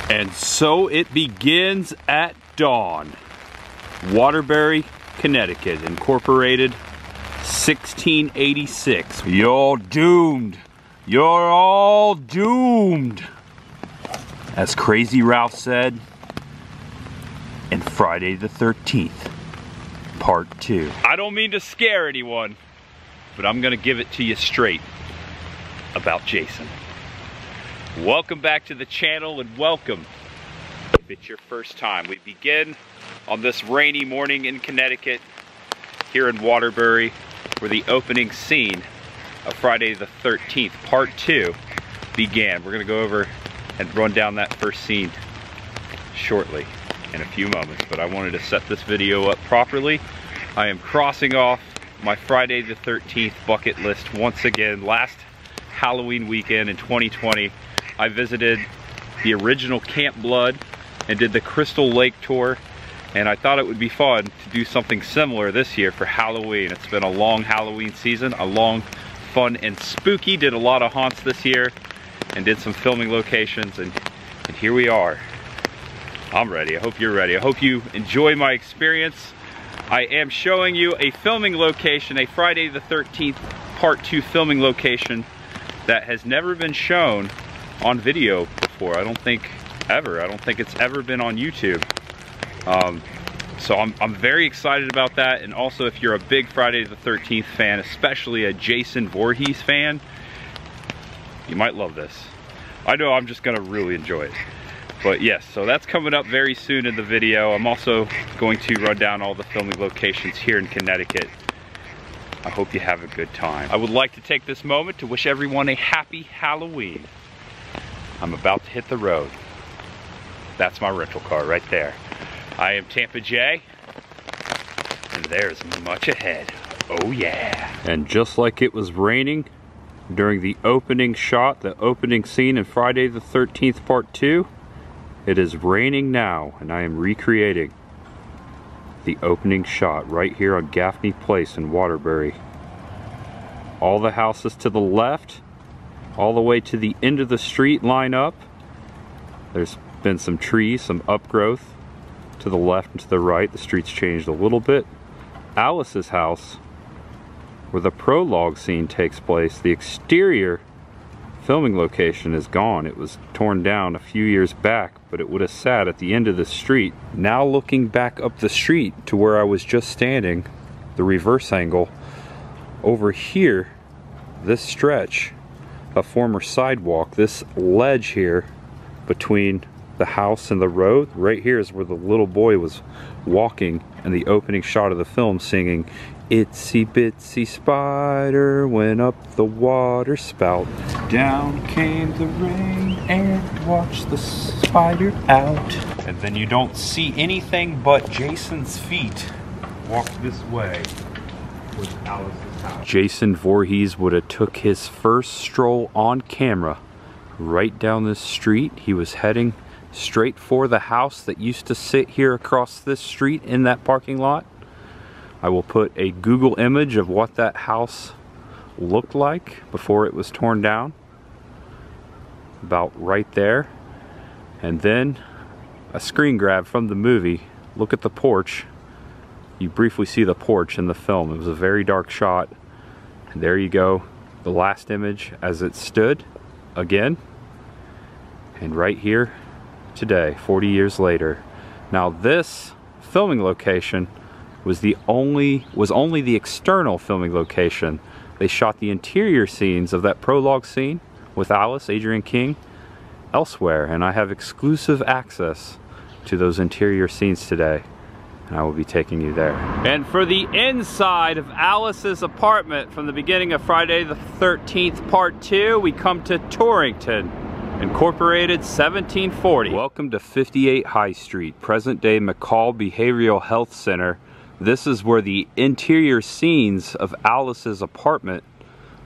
And so it begins at dawn. Waterbury, Connecticut, incorporated 1686. You're doomed. You're all doomed. As Crazy Ralph said in Friday the 13th, Part 2. I don't mean to scare anyone, but I'm gonna give it to you straight about Jason. Welcome back to the channel, and welcome if it's your first time. We begin on this rainy morning in Connecticut, here in Waterbury, where the opening scene of Friday the 13th, Part 2, began. We're gonna go over and run down that first scene shortly, in a few moments, but I wanted to set this video up properly. I am crossing off my Friday the 13th bucket list once again. Last Halloween weekend in 2020, I visited the original Camp Blood and did the Crystal Lake tour, and I thought it would be fun to do something similar this year for Halloween. It's been a long Halloween season, a long, fun, and spooky. Did a lot of haunts this year and did some filming locations, and here we are. I'm ready. I hope you're ready. I hope you enjoy my experience. I am showing you a filming location, a Friday the 13th Part 2 filming location that has never been shown on video before. I don't think ever. I don't think it's ever been on YouTube. So I'm very excited about that. And also, if you're a big Friday the 13th fan, especially a Jason Voorhees fan, you might love this. I know I'm just gonna really enjoy it. But yes, so that's coming up very soon in the video. I'm also going to run down all the filming locations here in Connecticut. I hope you have a good time. I would like to take this moment to wish everyone a happy Halloween. I'm about to hit the road. That's my rental car right there. I am Tampa J, and there's much ahead. Oh yeah. And just like it was raining during the opening shot, the opening scene in Friday the 13th Part 2, it is raining now, and I am recreating the opening shot right here on Gaffney Place in Waterbury. All the houses to the left, all the way to the end of the street line up. There's been some trees, some upgrowth to the left and to the right. The street's changed a little bit. Alice's house, where the prologue scene takes place, the exterior filming location is gone. It was torn down a few years back, but it would have sat at the end of the street. Now looking back up the street to where I was just standing, the reverse angle, over here, this stretch, a former sidewalk, this ledge here between the house and the road, right here is where the little boy was walking in the opening shot of the film, singing, "Itsy bitsy spider went up the water spout. Down came the rain and washed the spider out." And then you don't see anything but Jason's feet walk this way with Alice's house. Jason Voorhees would have took his first stroll on camera right down this street. He was heading straight for the house that used to sit here across this street in that parking lot. I will put a Google image of what that house looked like before it was torn down. About right there. And then a screen grab from the movie. Look at the porch. You briefly see the porch in the film. It was a very dark shot. And there you go. The last image as it stood again. And right here today, 40 years later. Now this filming location was only the external filming location. They shot the interior scenes of that prologue scene with Alice, Adrian King, elsewhere, and I have exclusive access to those interior scenes today, and I will be taking you there. And for the inside of Alice's apartment from the beginning of Friday the 13th Part 2, we come to Torrington, incorporated 1740. Welcome to 58 High Street, present-day McCall Behavioral Health Center. This is where the interior scenes of Alice's apartment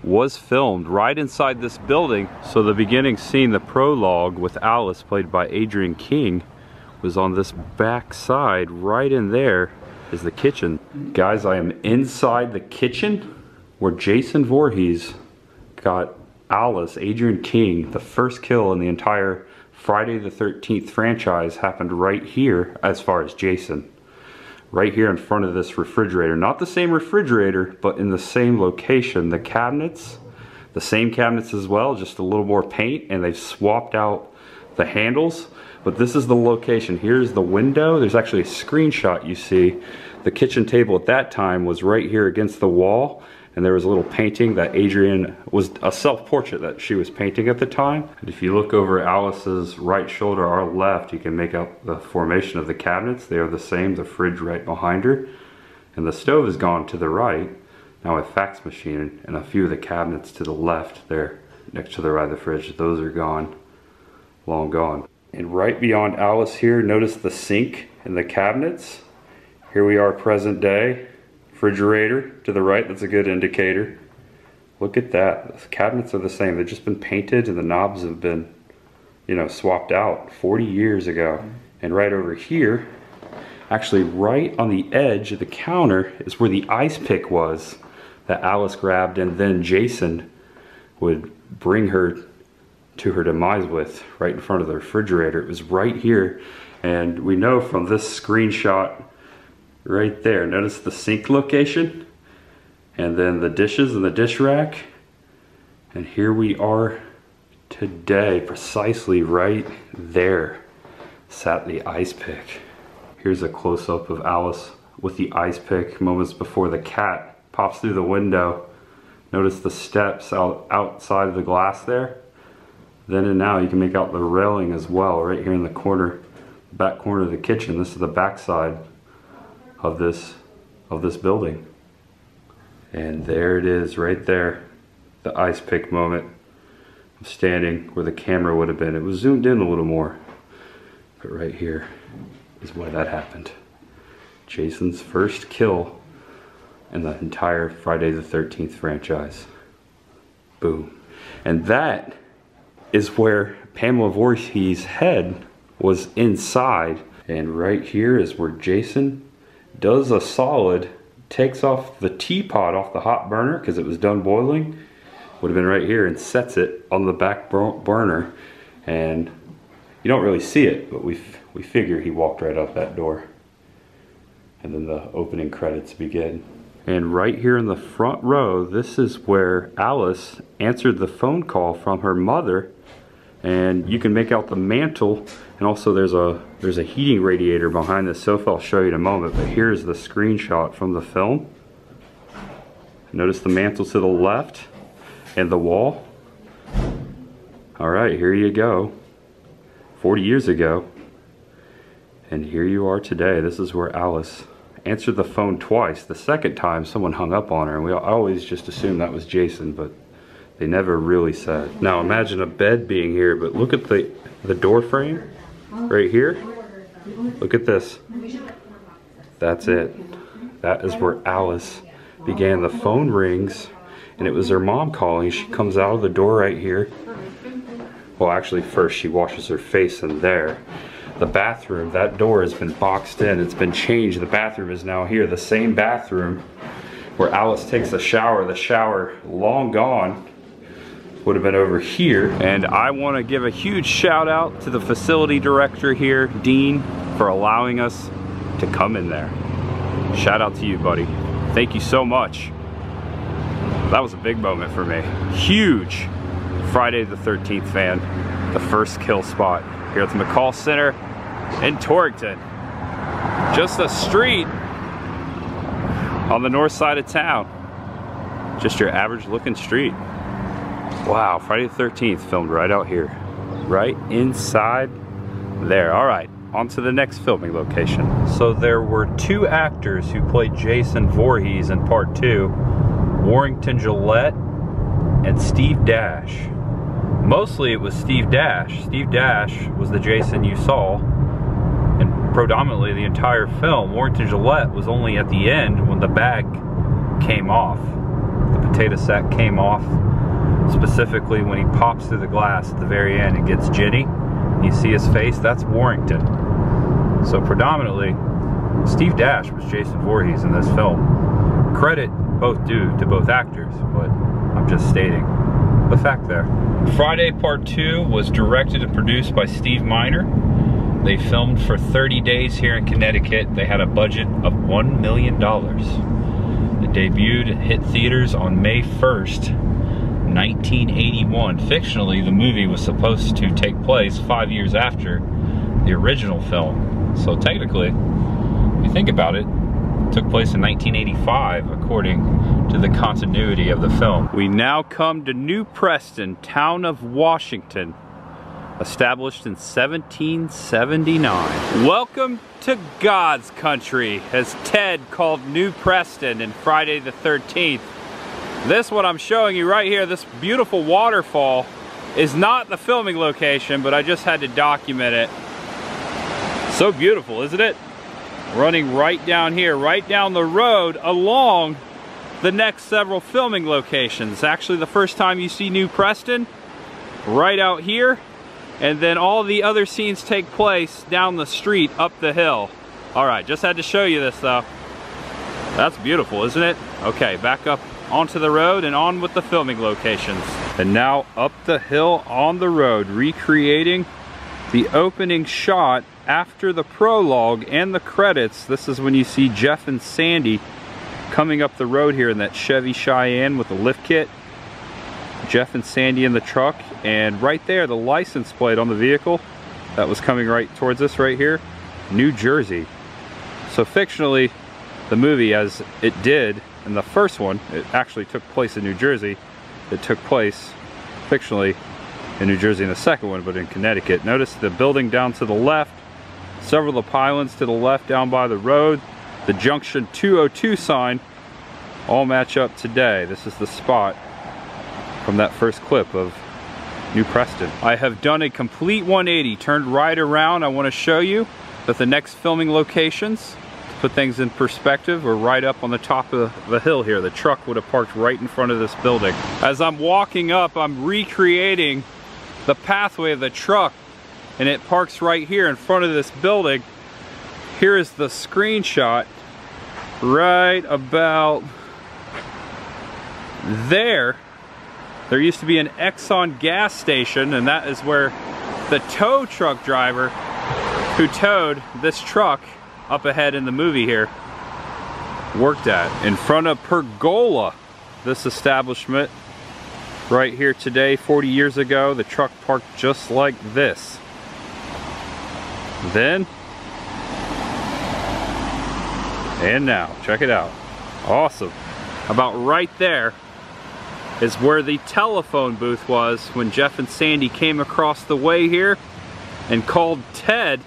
was filmed, right inside this building. So the beginning scene, the prologue with Alice, played by Adrian King, was on this back side. Right in there is the kitchen. Guys, I am inside the kitchen where Jason Voorhees got Alice, Adrian King, the first kill in the entire Friday the 13th franchise happened right here as far as Jason. Right here in front of this refrigerator. Not the same refrigerator, but in the same location. The cabinets, the same cabinets as well, just a little more paint, and they've swapped out the handles. But this is the location. Here's the window. There's actually a screenshot you see. The kitchen table at that time was right here against the wall, and there was a little painting that Adrian was a self-portrait that she was painting at the time. And if you look over Alice's right shoulder, our left, you can make out the formation of the cabinets. They are the same, the fridge right behind her. And the stove is gone to the right. Now a fax machine and a few of the cabinets to the left there, next to the right of the fridge, those are gone, long gone. And right beyond Alice here, notice the sink and the cabinets. Here we are present day. Refrigerator to the right, that's a good indicator. Look at that. The cabinets are the same. They've just been painted and the knobs have been, you know, swapped out 40 years ago. And right over here, actually right on the edge of the counter is where the ice pick was that Alice grabbed and then Jason would bring her to her demise with, right in front of the refrigerator. It was right here. And we know from this screenshot right there, notice the sink location and then the dishes and the dish rack, and here we are today, precisely right there sat the ice pick. Here's a close-up of Alice with the ice pick moments before the cat pops through the window. Notice the steps outside of the glass there. Then and now you can make out the railing as well right here in the corner, back corner of the kitchen. This is the back side of this building. And there it is right there, the ice pick moment. I'm standing where the camera would have been. It was zoomed in a little more, but right here is where that happened. Jason's first kill in the entire Friday the 13th franchise. Boom. And that is where Pamela Voorhees' head was inside. And right here is where Jason does a solid, takes off the teapot off the hot burner because it was done boiling, would have been right here, and sets it on the back burner. And you don't really see it, but we figure he walked right out that door. And then the opening credits begin. And right here in the front row, this is where Alice answered the phone call from her mother. And you can make out the mantle, and also there's a heating radiator behind the sofa. I'll show you in a moment, but here's the screenshot from the film. Notice the mantle to the left and the wall. All right, here you go. 40 years ago, and here you are today. This is where Alice answered the phone twice. The second time, someone hung up on her, and I always just assumed that was Jason, but they never really said. Now imagine a bed being here, but look at the door frame right here. Look at this. That's it. That is where Alice began. The phone rings, and it was her mom calling. She comes out of the door right here. Well, actually first she washes her face in there. The bathroom, that door has been boxed in. It's been changed. The bathroom is now here. The same bathroom where Alice takes a shower. The shower, long gone, would have been over here. And I want to give a huge shout out to the facility director here, Dean, for allowing us to come in there. Shout out to you, buddy. Thank you so much. That was a big moment for me. Huge Friday the 13th fan. The first kill spot here at the McCall Center in Torrington. Just a street on the north side of town. Just your average looking street. Wow, Friday the 13th filmed right out here. Right inside there. All right, on to the next filming location. So there were two actors who played Jason Voorhees in part 2, Warrington Gillette and Steve Dash. Mostly it was Steve Dash. Steve Dash was the Jason you saw, and predominantly the entire film. Warrington Gillette was only at the end when the bag came off. The potato sack came off. Specifically when he pops through the glass at the very end and gets Jenny. You see his face, that's Warrington. So predominantly, Steve Dash was Jason Voorhees in this film. Credit both due to both actors, but I'm just stating the fact there. Friday Part 2 was directed and produced by Steve Miner. They filmed for 30 days here in Connecticut. They had a budget of $1 million. It debuted and hit theaters on May 1st, 1981. Fictionally, the movie was supposed to take place 5 years after the original film. So technically, if you think about it, it took place in 1985, according to the continuity of the film. We now come to New Preston, town of Washington, established in 1779. Welcome to God's country, as Ted called New Preston in Friday the 13th. This, what I'm showing you right here, this beautiful waterfall, is not the filming location, but I just had to document it. So beautiful, isn't it? Running right down here, right down the road along the next several filming locations. Actually, the first time you see New Preston, right out here, and then all the other scenes take place down the street, up the hill. All right, just had to show you this though. That's beautiful, isn't it? Okay, back up onto the road and on with the filming locations. And now up the hill on the road, recreating the opening shot after the prologue and the credits. This is when you see Jeff and Sandy coming up the road here in that Chevy Cheyenne with the lift kit. Jeff and Sandy in the truck, and right there the license plate on the vehicle that was coming right towards us right here, New Jersey. So fictionally, the movie, as it did in the first one, it actually took place in New Jersey. It took place fictionally in New Jersey in the second one, but in Connecticut. Notice the building down to the left, several of the pylons to the left down by the road, the Junction 202 sign, all match up today. This is the spot from that first clip of New Preston. I have done a complete 180, turned right around. I want to show you that the next filming locations, to put things in perspective, are right up on the top of the hill here. The truck would have parked right in front of this building. As I'm walking up, I'm recreating the pathway of the truck, and it parks right here in front of this building. Here is the screenshot right about there. There used to be an Exxon gas station, and that is where the tow truck driver who towed this truck up ahead in the movie here worked at. In front of Pergola, this establishment right here today, 40 years ago, the truck parked just like this. Then, and now, check it out. Awesome. About right there is where the telephone booth was when Jeff and Sandy came across the way here and called Ted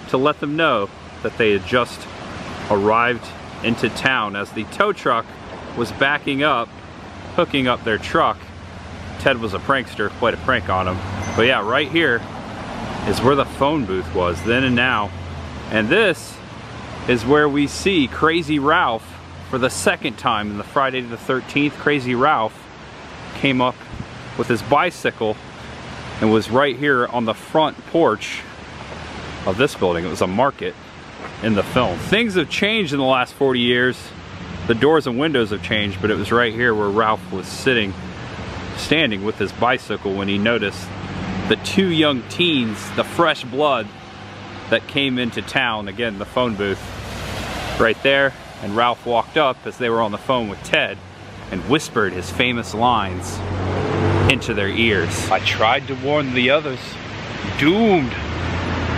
to let them know that they had just arrived into town. As the tow truck was backing up, hooking up their truck, Ted was a prankster, played a prank on him. But yeah, right here is where the phone booth was then and now. And this is where we see Crazy Ralph for the second time in the Friday the 13th. Crazy Ralph came up with his bicycle and was right here on the front porch of this building. It was a market in the film. Things have changed in the last 40 years. The doors and windows have changed, but it was right here where Ralph was standing with his bicycle when he noticed the two young teens, the fresh blood that came into town. Again, the phone booth right there, and Ralph walked up as they were on the phone with Ted and whispered his famous lines into their ears. I tried to warn the others. Doomed.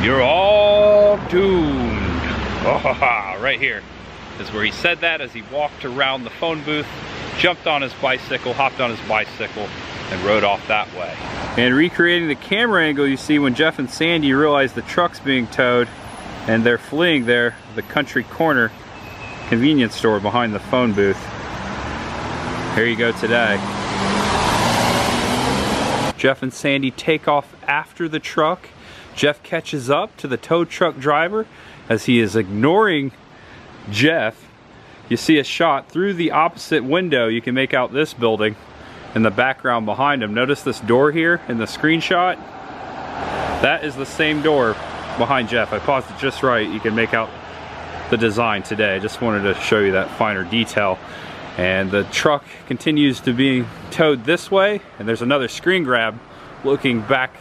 You're all doomed. Oh, right here is where he said that as he walked around the phone booth, jumped on his bicycle, hopped on his bicycle, and rode off that way. And recreating the camera angle you see when Jeff and Sandy realize the truck's being towed and they're fleeing there, the Country Corner convenience store behind the phone booth. Here you go today. Jeff and Sandy take off after the truck. Jeff catches up to the tow truck driver as he is ignoring Jeff. You see a shot through the opposite window. You can make out this building in the background behind him. Notice this door here in the screenshot? That is the same door behind Jeff. I paused it just right. You can make out the design today. I just wanted to show you that finer detail. And the truck continues to be towed this way, and there's another screen grab looking back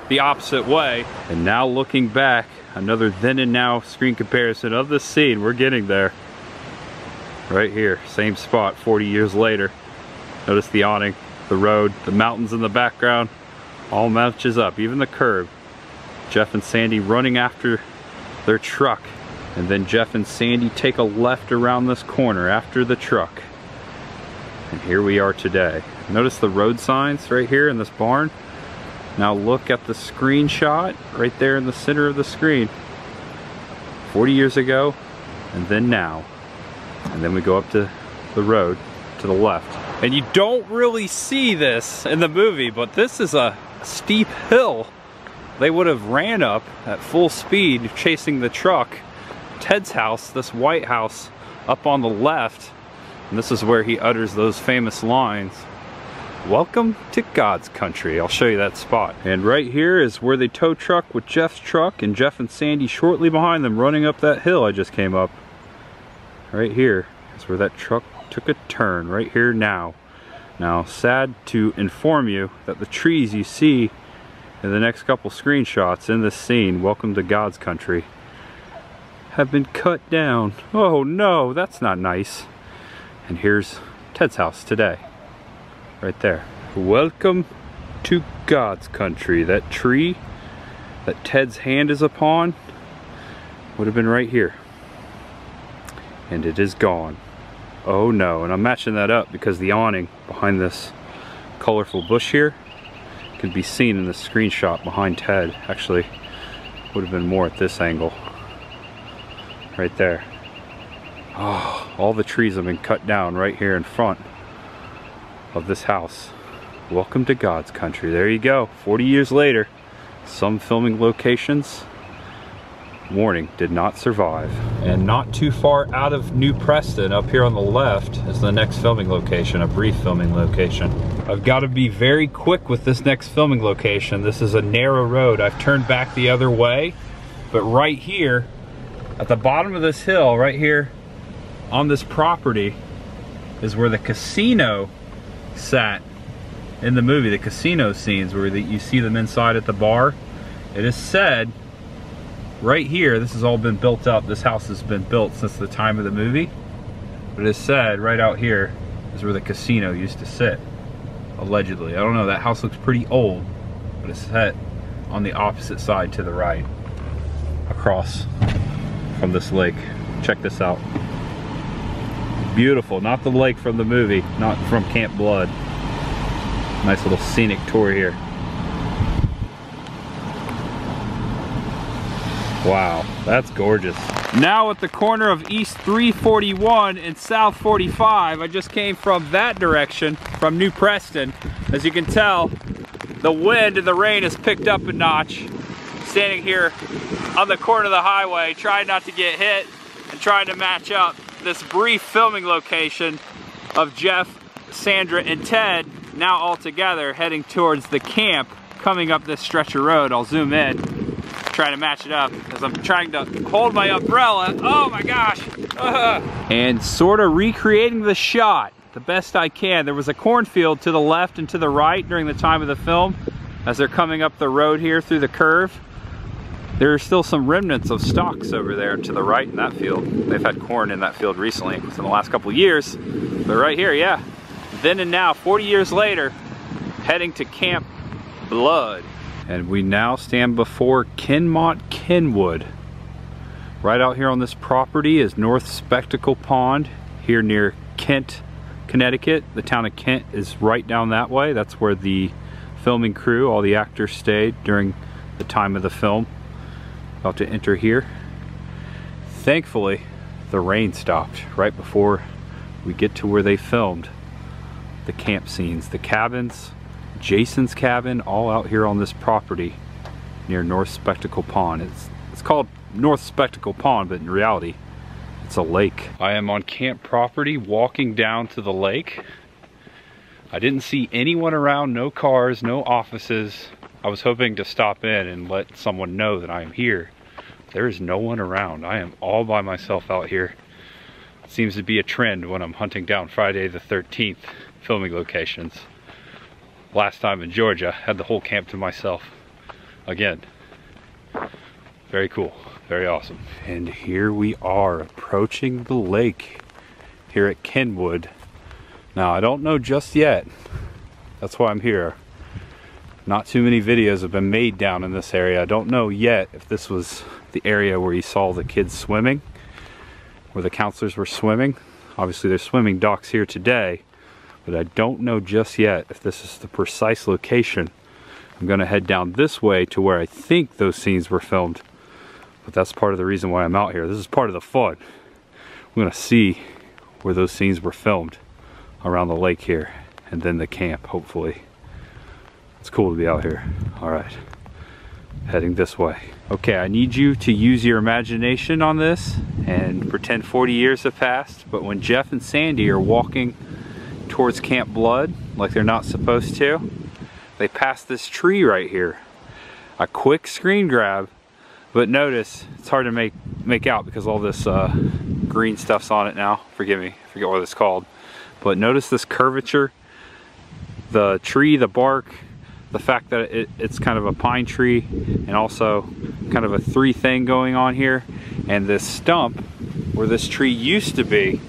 the opposite way. And now looking back, another then and now screen comparison of the scene. We're getting there. Right here, same spot 40 years later. Notice the awning, the road, the mountains in the background, all matches up, even the curb. Jeff and Sandy running after their truck, and then Jeff and Sandy take a left around this corner after the truck. And here we are today. Notice the road signs right here in this barn. Now look at the screenshot right there in the center of the screen. 40 years ago, and then now. And then we go up to the road to the left. And you don't really see this in the movie, but this is a steep hill they would have ran up at full speed chasing the truck. Ted's house, this white house up on the left, and this is where he utters those famous lines, "Welcome to God's country." I'll show you that spot. And right here is where they tow truck with Jeff's truck, and Jeff and Sandy shortly behind them running up that hill I just came up. Right here is where that truck took a turn, right here now. Now, sad to inform you that the trees you see in the next couple screenshots in this scene, "Welcome to God's country," have been cut down. Oh no, that's not nice. And here's Ted's house today. Right there. "Welcome to God's country." That tree that Ted's hand is upon would have been right here. And it is gone. Oh no, and I'm matching that up because the awning behind this colorful bush here can be seen in the screenshot behind Ted. Actually, would have been more at this angle. Right there. Oh, all the trees have been cut down right here in front of this house. Welcome to God's country. There you go. 40 years later, some filming locations, warning, did not survive. And not too far out of New Preston, up here on the left, is the next filming location, a brief filming location. I've got to be very quick with this next filming location. This is a narrow road. I've turned back the other way, but right here, at the bottom of this hill, right here on this property, is where the casino sat in the movie, the casino scenes where you see them inside at the bar. It is said right here, this has all been built up, this house has been built since the time of the movie, but it is said right out here is where the casino used to sit, allegedly. I don't know, that house looks pretty old, but it's set on the opposite side to the right, across from this lake. Check this out. Beautiful, not the lake from the movie, not from Camp Blood. Nice little scenic tour here. Wow, that's gorgeous. Now at the corner of East 341 and South 45, I just came from that direction, from New Preston. As you can tell, the wind and the rain has picked up a notch. Standing here on the corner of the highway, trying not to get hit and trying to match up this brief filming location of Jeff, Sandra, and Ted, now all together heading towards the camp coming up this stretch of road. I'll zoom in, trying to match it up as I'm trying to hold my umbrella. Oh my gosh. And sort of recreating the shot the best I can. There was a cornfield to the left and to the right during the time of the film. As they're coming up the road here through the curve, there are still some remnants of stalks over there to the right in that field. They've had corn in that field recently, within the last couple of years. But right here, yeah. Then and now, 40 years later, heading to Camp Blood. And we now stand before Kenmont Kenwood. Right out here on this property is North Spectacle Pond, here near Kent, Connecticut. The town of Kent is right down that way. That's where the filming crew, all the actors, stayed during the time of the film. About to enter here. Thankfully, the rain stopped right before we get to where they filmed the camp scenes. The cabins, Jason's cabin, all out here on this property near North Spectacle Pond. It's called North Spectacle Pond, but in reality, it's a lake. I am on camp property walking down to the lake. I didn't see anyone around, no cars, no offices. I was hoping to stop in and let someone know that I am here. There is no one around. I am all by myself out here seems to be a trend when I'm hunting down Friday the 13th filming locations. Last time in Georgia, had the whole camp to myself. Again, very cool, very awesome. And here we are approaching the lake here at Kenwood. Now I don't know just yet, that's why I'm here. Not too many videos have been made down in this area. I don't know yet if this was the area where you saw the kids swimming, where the counselors were swimming. Obviously there's swimming docks here today, but I don't know just yet if this is the precise location. I'm gonna head down this way to where I think those scenes were filmed, but that's part of the reason why I'm out here. This is part of the fun. We're gonna see where those scenes were filmed around the lake here, and then the camp, hopefully. It's cool to be out here. All right, heading this way. Okay, I need you to use your imagination on this and pretend 40 years have passed, but when Jeff and Sandy are walking towards Camp Blood, like they're not supposed to, they pass this tree right here. A quick screen grab, but notice, it's hard to make out because all this green stuff's on it now. Forgive me, I forget what it's called. But notice this curvature, the tree, the bark, the fact that it's kind of a pine tree, and also kind of a three thing going on here, and this stump where this tree used to be.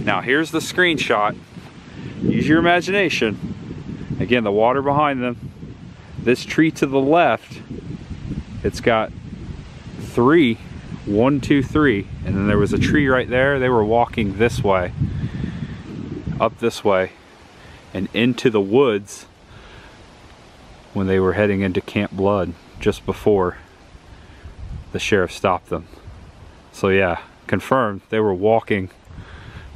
Now here's the screenshot. Use your imagination. Again, the water behind them. This tree to the left, it's got three, 1, 2, 3, and then there was a tree right there. They were walking this way, up this way, and into the woods when they were heading into Camp Blood just before the sheriff stopped them. So yeah, confirmed they were walking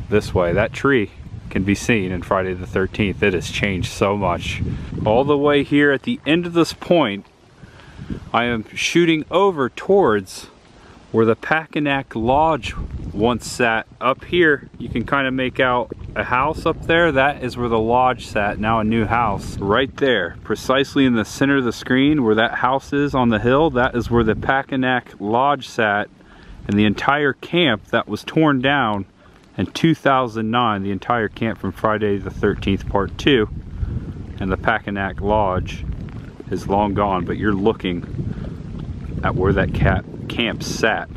this way. That tree can be seen in Friday the 13th. It has changed so much. All the way here at the end of this point, I am shooting over towards where the Pakanak Lodge once sat. Up here, you can kind of make out a house up there. That is where the lodge sat, now a new house. Right there, precisely in the center of the screen where that house is on the hill, that is where the Pakanak Lodge sat, and the entire camp that was torn down in 2009, the entire camp from Friday the 13th Part 2, and the Pakanak Lodge is long gone, but you're looking at where that camp sat.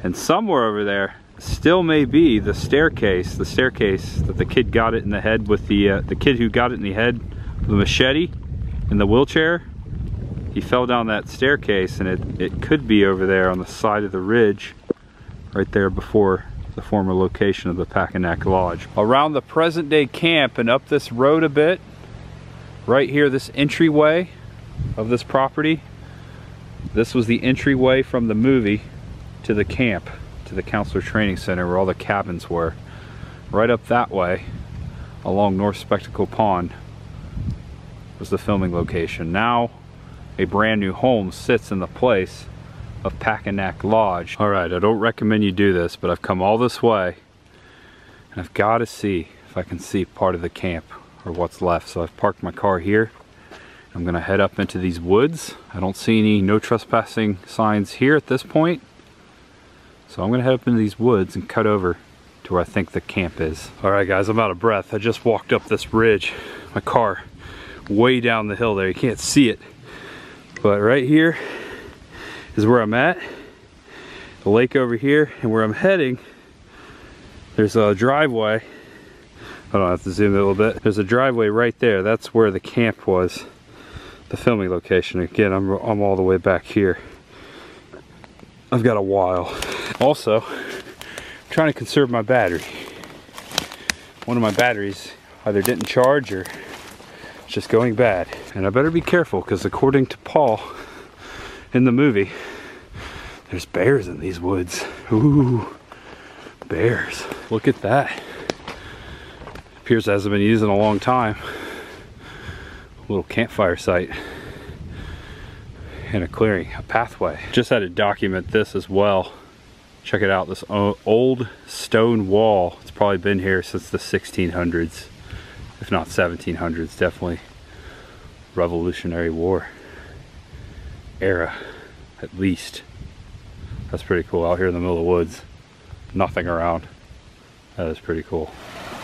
And somewhere over there still may be the staircase that the kid got it in the head with, the kid who got it in the head with the machete in the wheelchair. He fell down that staircase, and it could be over there on the side of the ridge right there before the former location of the Pakanak Lodge. Around the present day camp and up this road a bit, right here, this entryway of this property, this was the entryway from the movie to the camp, to the counselor training center where all the cabins were. Right up that way along North Spectacle Pond was the filming location. Now a brand new home sits in the place of Pakanak Lodge. Alright, I don't recommend you do this, but I've come all this way and I've got to see if I can see part of the camp or what's left. So I've parked my car here. I'm gonna head up into these woods. I don't see any no trespassing signs here at this point. So I'm gonna head up into these woods and cut over to where I think the camp is. Alright guys, I'm out of breath. I just walked up this ridge. My car way down the hill there. You can't see it. But right here is where I'm at. The lake over here, and where I'm heading, there's a driveway. I don't have to zoom in a little bit. There's a driveway right there. That's where the camp was, the filming location. Again, I'm all the way back here. I've got a while. Also, I'm trying to conserve my battery. One of my batteries either didn't charge or it's just going bad. And I better be careful, because according to Paul in the movie, there's bears in these woods. Ooh, bears. Look at that. Appears it hasn't been used in a long time. A little campfire site and a clearing, a pathway. Just had to document this as well. Check it out, this old stone wall. It's probably been here since the 1600s, if not 1700s, definitely Revolutionary War era, at least. That's pretty cool, out here in the middle of the woods. Nothing around. That is pretty cool.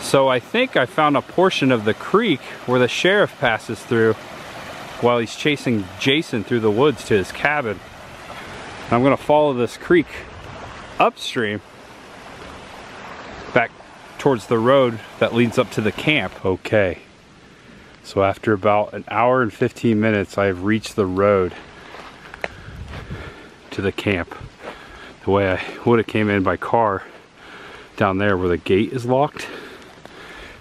So I think I found a portion of the creek where the sheriff passes through while he's chasing Jason through the woods to his cabin. And I'm gonna follow this creek upstream back towards the road that leads up to the camp. Okay, so after about an hour and 15 minutes, I've reached the road to the camp. The way I would have came in by car down there where the gate is locked,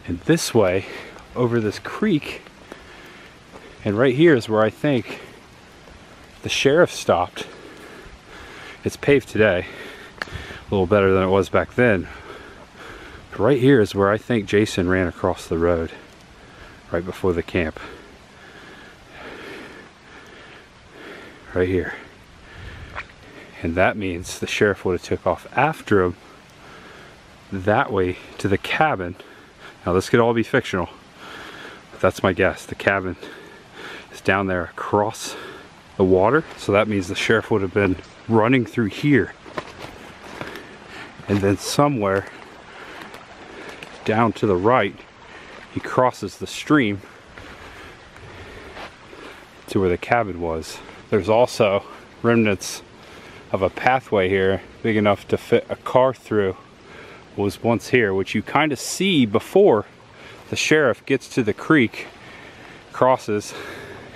and this way over this creek, and right here is where I think the sheriff stopped. It's paved today, a little better than it was back then. But right here is where I think Jason ran across the road right before the camp. Right here. And that means the sheriff would have took off after him that way to the cabin. Now this could all be fictional, but that's my guess. The cabin is down there across the water, so that means the sheriff would have been running through here, and then somewhere down to the right he crosses the stream to where the cabin was. There's also remnants of a pathway here big enough to fit a car through. Was once here, which you kind of see before the sheriff gets to the creek, crosses,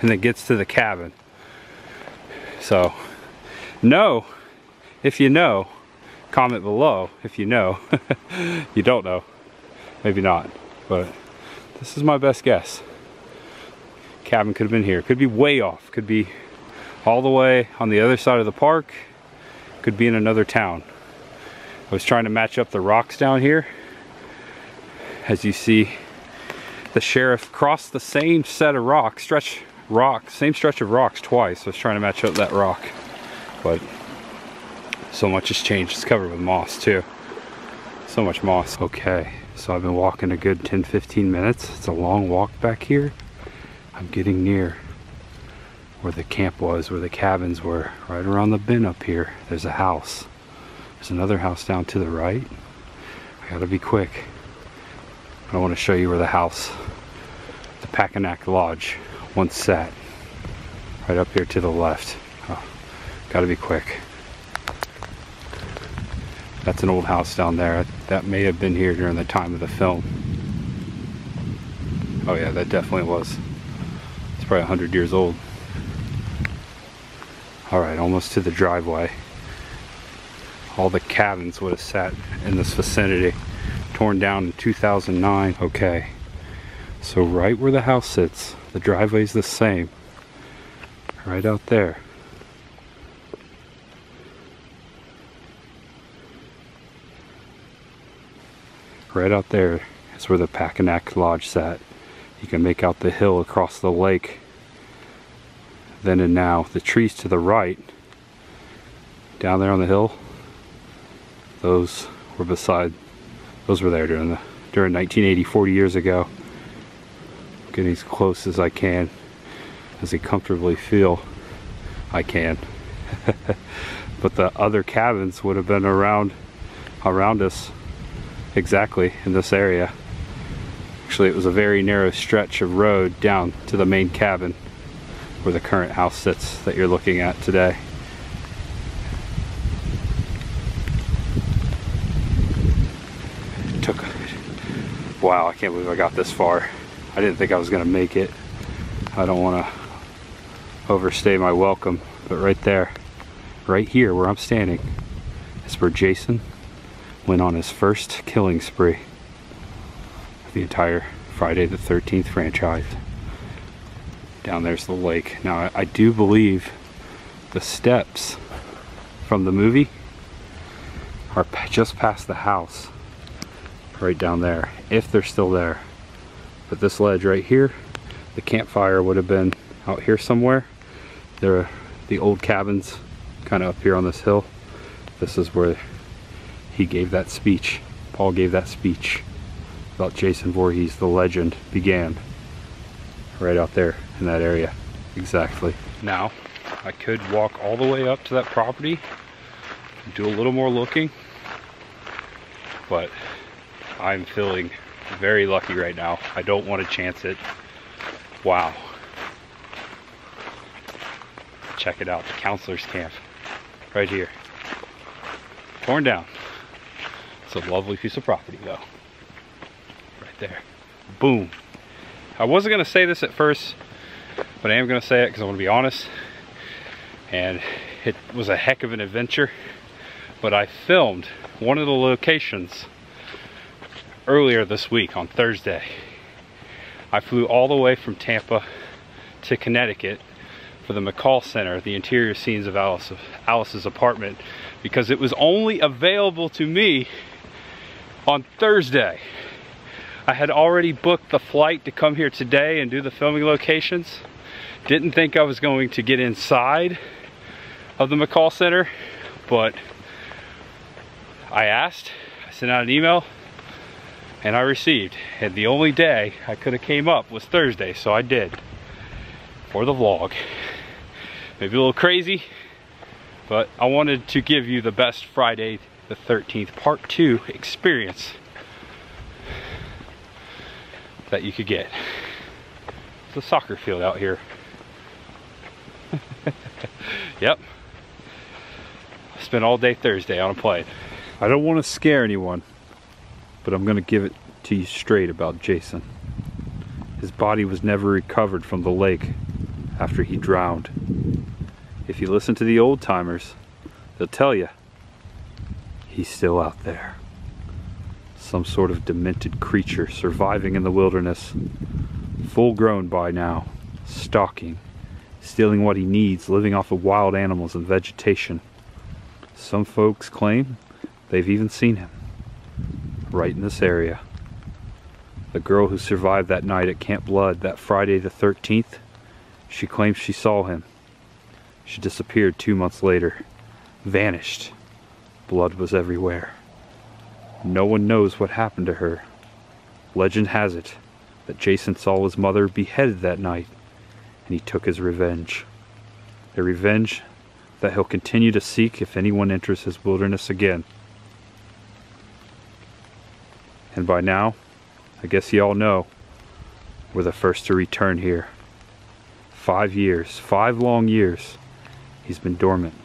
and then gets to the cabin. So know if you know, comment below if you know. You don't know, maybe not, but this is my best guess. Cabin could have been here, could be way off, could be all the way on the other side of the park, could be in another town. I was trying to match up the rocks down here. As you see, the sheriff crossed the same set of rocks, same stretch of rocks twice. I was trying to match up that rock, but so much has changed. It's covered with moss too. So much moss. Okay, so I've been walking a good 10-15 minutes. It's a long walk back here. I'm getting near where the camp was, where the cabins were. Right around the bend up here, there's a house. There's another house down to the right. I gotta be quick. I want to show you where the house, the Pakanak Lodge, once sat. Right up here to the left. Oh, gotta be quick. That's an old house down there. That may have been here during the time of the film. Oh yeah, that definitely was. It's probably 100 years old. Alright, almost to the driveway. All the cabins would have sat in this vicinity, torn down in 2009. Okay, so right where the house sits, the driveway's the same, right out there. Right out there is where the Pakanak Lodge sat. You can make out the hill across the lake. Then and now, the trees to the right, down there on the hill, those were there during 1980, 40 years ago. Getting as close as I can, as I comfortably feel I can. But the other cabins would have been around us, exactly in this area. Actually, it was a very narrow stretch of road down to the main cabin where the current house sits that you're looking at today. Wow, I can't believe I got this far. I didn't think I was gonna make it. I don't wanna overstay my welcome, but right there, right here where I'm standing, is where Jason went on his first killing spree of the entire Friday the 13th franchise. Down there's the lake. Now I do believe the steps from the movie are just past the house. Right down there, if they're still there. But this ledge right here, the campfire would have been out here somewhere. There are the old cabins kind of up here on this hill. This is where he gave that speech. Paul gave that speech about Jason Voorhees, the legend, began. Right out there in that area, exactly. Now, I could walk all the way up to that property, do a little more looking, but I'm feeling very lucky right now. I don't want to chance it. Wow. Check it out, the counselor's camp. Right here. Torn down. It's a lovely piece of property though. Right there. Boom. I wasn't going to say this at first, but I am going to say it because I want to be honest. And it was a heck of an adventure. But I filmed one of the locations earlier this week on Thursday. I flew all the way from Tampa to Connecticut for the McCall Center, the interior scenes of Alice's apartment, because it was only available to me on Thursday. I had already booked the flight to come here today and do the filming locations. Didn't think I was going to get inside of the McCall Center, but I asked, I sent out an email, and I received. And the only day I could have came up was Thursday, so I did for the vlog. Maybe a little crazy, but I wanted to give you the best Friday the 13th part 2 experience that you could get. It's a soccer field out here. Yep. I spent all day Thursday on a plane. I don't want to scare anyone, but I'm going to give it to you straight about Jason. His body was never recovered from the lake after he drowned. If you listen to the old timers, they'll tell you he's still out there. Some sort of demented creature surviving in the wilderness, full grown by now, stalking, stealing what he needs, living off of wild animals and vegetation. Some folks claim they've even seen him right in this area. The girl who survived that night at Camp Blood, that Friday the 13th, she claims she saw him. She disappeared 2 months later, vanished. Blood was everywhere. No one knows what happened to her. Legend has it that Jason saw his mother beheaded that night, and he took his revenge. A revenge that he'll continue to seek if anyone enters his wilderness again. And by now, I guess you all know, we're the first to return here. 5 years, 5 long years, he's been dormant,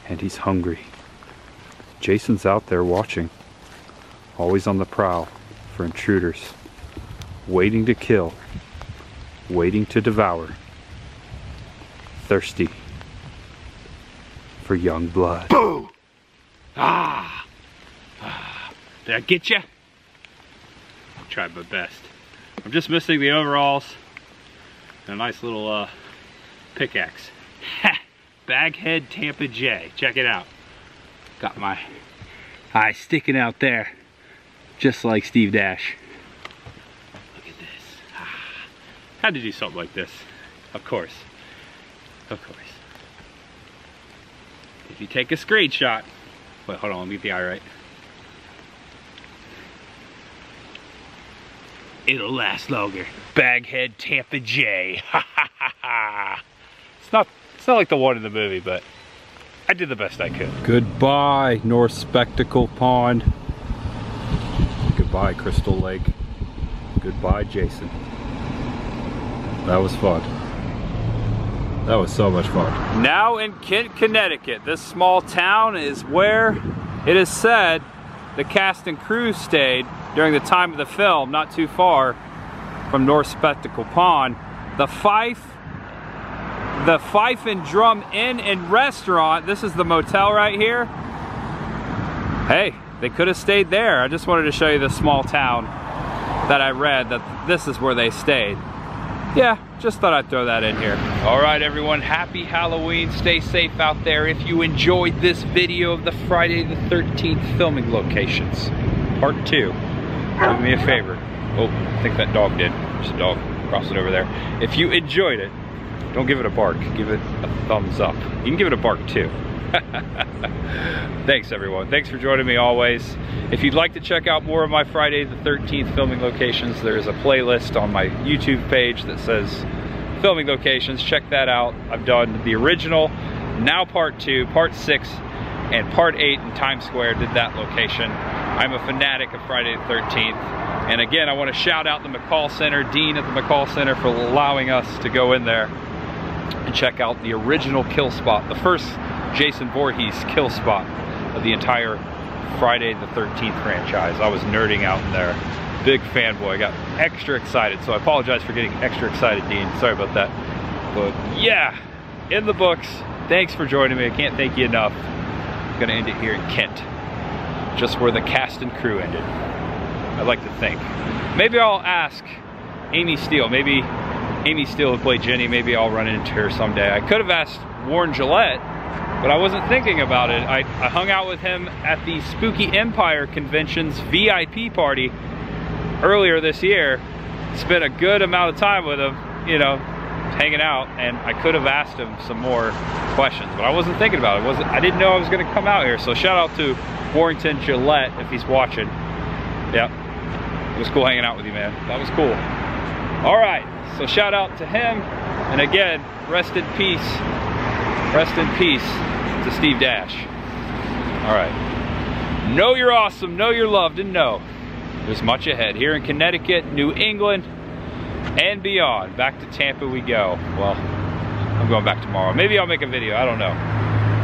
and he's hungry. Jason's out there watching, always on the prowl for intruders, waiting to kill, waiting to devour, thirsty for young blood. Boo! Ah! Did I get you? I tried my best. I'm just missing the overalls and a nice little pickaxe. Ha! Baghead Tampa J. Check it out. Got my eye sticking out there, just like Steve Dash. Look at this. Ah. Had to do something like this. Of course. Of course. If you take a screenshot. Wait, hold on, let me get the eye right. It'll last longer. Baghead Tampa J. Ha ha ha ha. It's not like the one in the movie, but I did the best I could. Goodbye, North Spectacle Pond. Goodbye, Crystal Lake. Goodbye, Jason. That was fun. That was so much fun. Now in Kent, Connecticut, this small town is where it is said the cast and crew stayed during the time of the film, not too far from North Spectacle Pond. The Fife and Drum Inn and Restaurant, this is the motel right here. Hey, they could have stayed there. I just wanted to show you this small town that I read that this is where they stayed. Yeah, just thought I'd throw that in here. All right, everyone, happy Halloween. Stay safe out there. If you enjoyed this video of the Friday the 13th filming locations, part 2, do me a favor. Oh, I think that dog did. There's a dog crossing over there. If you enjoyed it, don't give it a bark, give it a thumbs up. You can give it a bark too. Thanks everyone, thanks for joining me always. If you'd like to check out more of my Friday the 13th filming locations, there is a playlist on my YouTube page that says filming locations. Check that out. I've done the original, now part 2, part 6, and part 8 in Times Square, did that location. I'm a fanatic of Friday the 13th. And again, I want to shout out the McCall Center, Dean at the McCall Center, for allowing us to go in there and check out the original kill spot, the first Jason Voorhees kill spot of the entire Friday the 13th franchise. I was nerding out in there. Big fanboy. I got extra excited, so I apologize for getting extra excited, Dean. Sorry about that. But yeah, in the books. Thanks for joining me. I can't thank you enough. I'm gonna end it here in Kent, just where the cast and crew ended. I'd like to think. Maybe I'll ask Amy Steele. Maybe Amy Steele will play Jenny. Maybe I'll run into her someday. I could have asked Warren Gillette, but I wasn't thinking about it. I hung out with him at the Spooky Empire Convention's VIP party earlier this year. Spent a good amount of time with him, you know, hanging out, and I could have asked him some more questions, but I wasn't thinking about it. I didn't know I was gonna come out here. So shout out to Warrington Gillette if he's watching. Yep, it was cool hanging out with you, man. That was cool. All right, so shout out to him, and again, rest in peace to Steve Dash. All right, know you're awesome, know you're loved, and know there's much ahead here in Connecticut, New England, and beyond. Back to Tampa we go. Well, I'm going back tomorrow. Maybe I'll make a video, I don't know.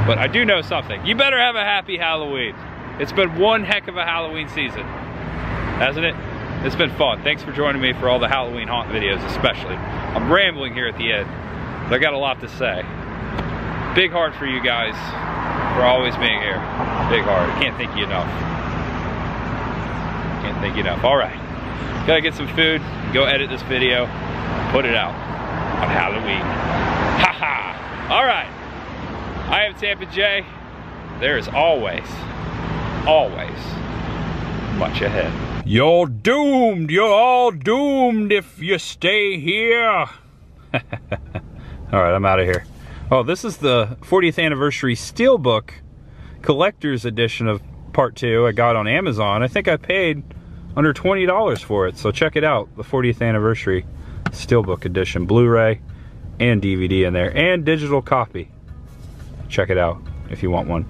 But I do know something. You better have a happy Halloween. It's been one heck of a Halloween season, hasn't it? It's been fun. Thanks for joining me for all the Halloween haunt videos especially. I'm rambling here at the end, but I got a lot to say. Big heart for you guys for always being here. Big heart. I can't thank you enough. Can't thank you enough. All right. Gotta get some food, go edit this video, put it out on Halloween. Haha! All right. I am Tampa J. There is always much ahead. You're doomed. You're all doomed if you stay here. All right, I'm out of here. Oh, this is the 40th anniversary Steelbook collector's edition of part 2 I got on Amazon. I think I paid under $20 for it, so check it out. The 40th anniversary Steelbook edition, Blu-ray and DVD in there, and digital copy. Check it out if you want one.